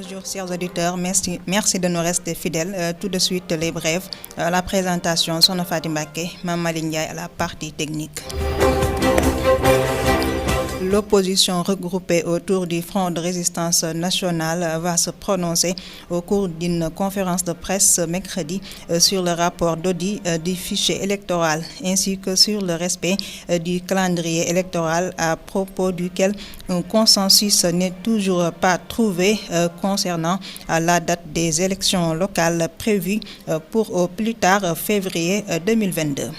Bonjour chers auditeurs, merci de nous rester fidèles. Tout de suite les brèves. La présentation, Sokhna Faty Mbacké, Mame Malick Ndiaye à la partie technique. L'opposition regroupée autour du Front de résistance nationale va se prononcer au cours d'une conférence de presse mercredi sur le rapport d'audit du fichier électoral ainsi que sur le respect du calendrier électoral à propos duquel un consensus n'est toujours pas trouvé concernant la date des élections locales prévues pour au plus tard février 2022.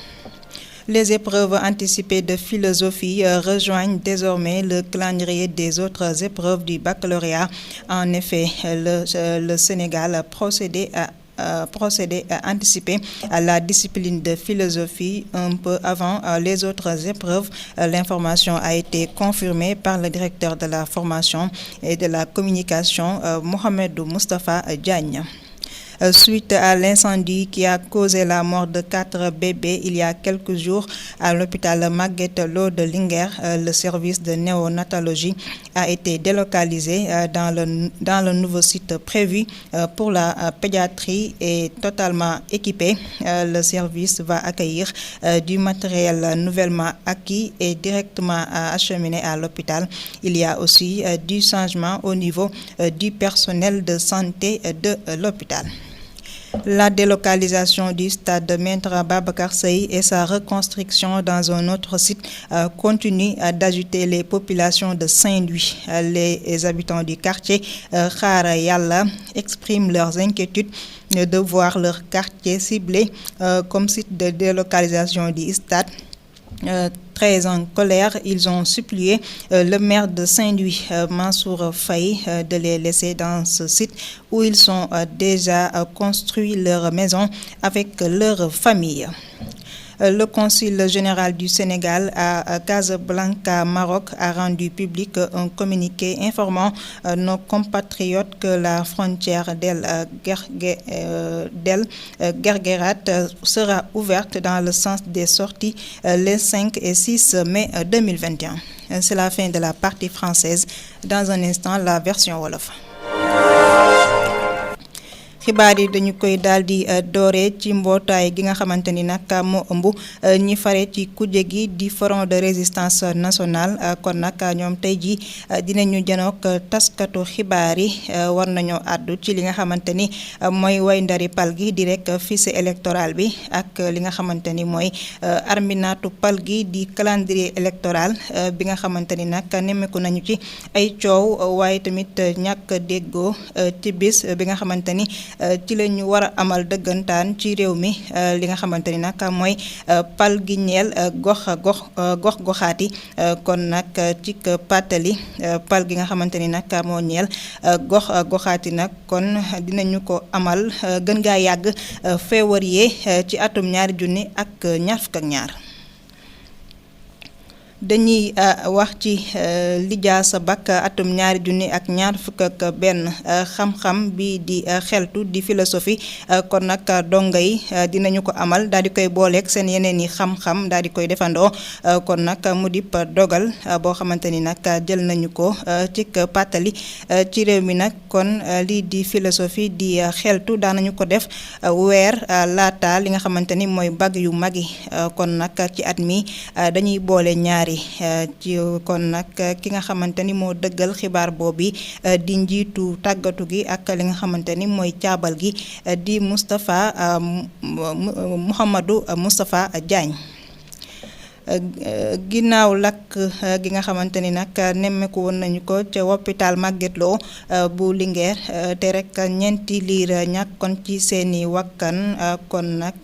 Les épreuves anticipées de philosophie rejoignent désormais le calendrier des autres épreuves du baccalauréat. En effet, le Sénégal procédait à anticiper la discipline de philosophie un peu avant les autres épreuves. L'information a été confirmée par le directeur de la formation et de la communication, Mohamedou Moustapha Diagne. Suite à l'incendie qui a causé la mort de 4 bébés il y a quelques jours à l'hôpital Magatte Lô de Linguère, le service de néonatologie a été délocalisé dans le nouveau site prévu pour la pédiatrie et totalement équipé. Le service va accueillir du matériel nouvellement acquis et directement acheminé à l'hôpital. Il y a aussi du changement au niveau du personnel de santé de l'hôpital. La délocalisation du stade de Maître Babacar Sèye et sa reconstruction dans un autre site continue d'agiter les populations de Saint-Louis. Les habitants du quartier Xaar Yàlla expriment leurs inquiétudes de voir leur quartier ciblé comme site de délocalisation du stade. Très en colère, ils ont supplié le maire de Saint-Louis, Mansour Faye, de les laisser dans ce site où ils sont déjà construit leur maison avec leur famille. Le Consul général du Sénégal à Casablanca, Maroc, a rendu public un communiqué informant nos compatriotes que la frontière d'El Guerguerat sera ouverte dans le sens des sorties les 5 et 6 mai 2021. C'est la fin de la partie française. Dans un instant, la version wolof. xibaar yi dañu koy daal di doore ci mbootaay gi nga xamante ni nag moo ëmb ñi fare ci kuje gi di Front de résistance nationale kon nag ñoom tey ji dinañu janook taskatu xibaar yi war nañoo àddu ci li nga xamante ni mooy way ndari pal gi di rek fichier électoral bi ak li nga xamante ni mooy arminaatu pal gi di calendrier électoral bi nga xamante ni nag nemmeeku nañu ci ay coow waaye tamit ñàkk déggoo ci bis bi nga xamante ni ci la ñu war a amal dëggantaan ci réew mi li nga xamante ni nag mooy pal gi ñeel goxaati kon nag ci pàttali pal gi nga xamante ni nag moo ñeel goxaati nag kon dinañu ko amal gën gaa yàgg février ci atum 2022. dañuy wax ci lijaasa bac atum 2021 xam-xam bi di xeltu di philosophie kon nag donga yi dinañu ko amal daal di koy booleeg seen yeneen yi xam-xam daal di koy defandoo kon nag mu dip dogal boo xamante ni nag jël nañu ko ci pàttali ci réew mi nag kon lii di philosophie di xeltu daanañu ko def weer laata li nga xamante ni mooy bac yu mag yi kon nag ci at mi dañuy boole ñaari ci kon nag ki nga xamante ni moo dëggal xibaar boobu di njiitu tàggatu gi ak li nga xamante ni mooy caabal gi di Mouhamadou Moustapha Diagne. ginnaaw lakk gi nga xamante ni nag nemmeeku woon nañu ko ca hôpital Magatte Lô bu Linguère te rek ñeenti liir ñàkkoon ci seeni wakkan kon nag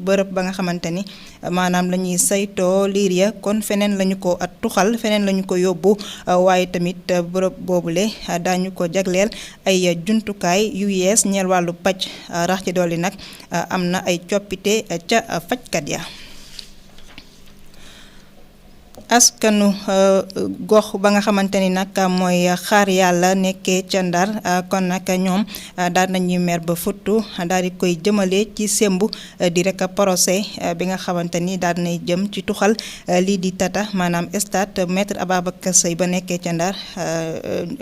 bërëb ba nga xamante ni maanaam la ñuy saytoo liir ya kon feneen lañu ko tuxal feneen lañu ko yóbbu waaye tamit bërëb boobule daañu ko jagleel ay jumtukaay yu yees ñeel wàllu paj rax ci dolli nag am na ay coppite ca fajkat ya. askanu gox ba nga xamante ni nag mooy xaar yàlla nekkee ca Ndar kon nag ñoom daal nañuy mer ba futtu daal di koy jëmale ci sembu di rek procès bi nga xamante ni daal nay jëm ci tuxal lii di Tata maanaam stade Maître Ababacar Seye ba nekkee ca Ndar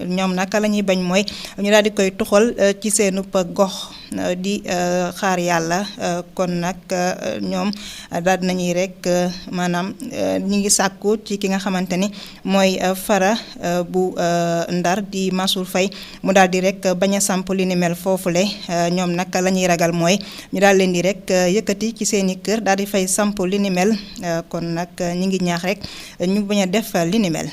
ñoom nag la ñuy bañ mooy ñu daal di koy tuxal ci seenu gox di xaar yàlla kon nag ñoom daal nañuy rek maanaam ñi ngi sàkku ci ki nga xamante ni mooy fara bu Ndar di Mansour Faye mu daal di rek bañ a samp li ni mel foofule ñoom nag la ñuy ragal mooy ñu daal leen di rek yëkkati ci seeni kër daal di fay samp li ni mel kon nag ñi ngi ñaax rek ñu bañ a def li ni mel.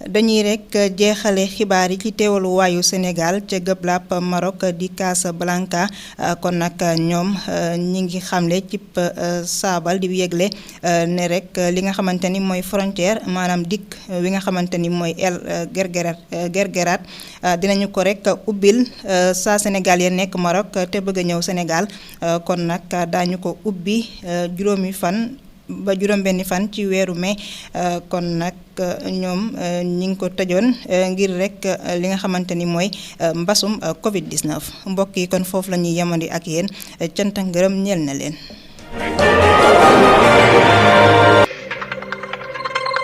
dañuy rek jeexale xibaar yi ci teewalu waayu Sénégal ca Gëblab Maroc di Casablanca kon nag ñoom ñi ngi xamle ci saabal di yëgle ne rek li nga xamante ni mooy frontière maanaam dikk wi nga xamante ni mooy El Guerguerat dinañu ko rek ubbil saa Sénégal ya nekk Maroc te bëgg a ñëw Sénégal kon nag daañu ko ubbi juróomi fan ba juróom-benni fan ci weeru mai kon nag ñoom ñi ngi ko tëjoon ngir rek li nga xamante ni mooy mbasum Covid-19 mbokk yi kon foofu la ñuy yemandi ak yéen cant ak ngërëm ñeel na leen.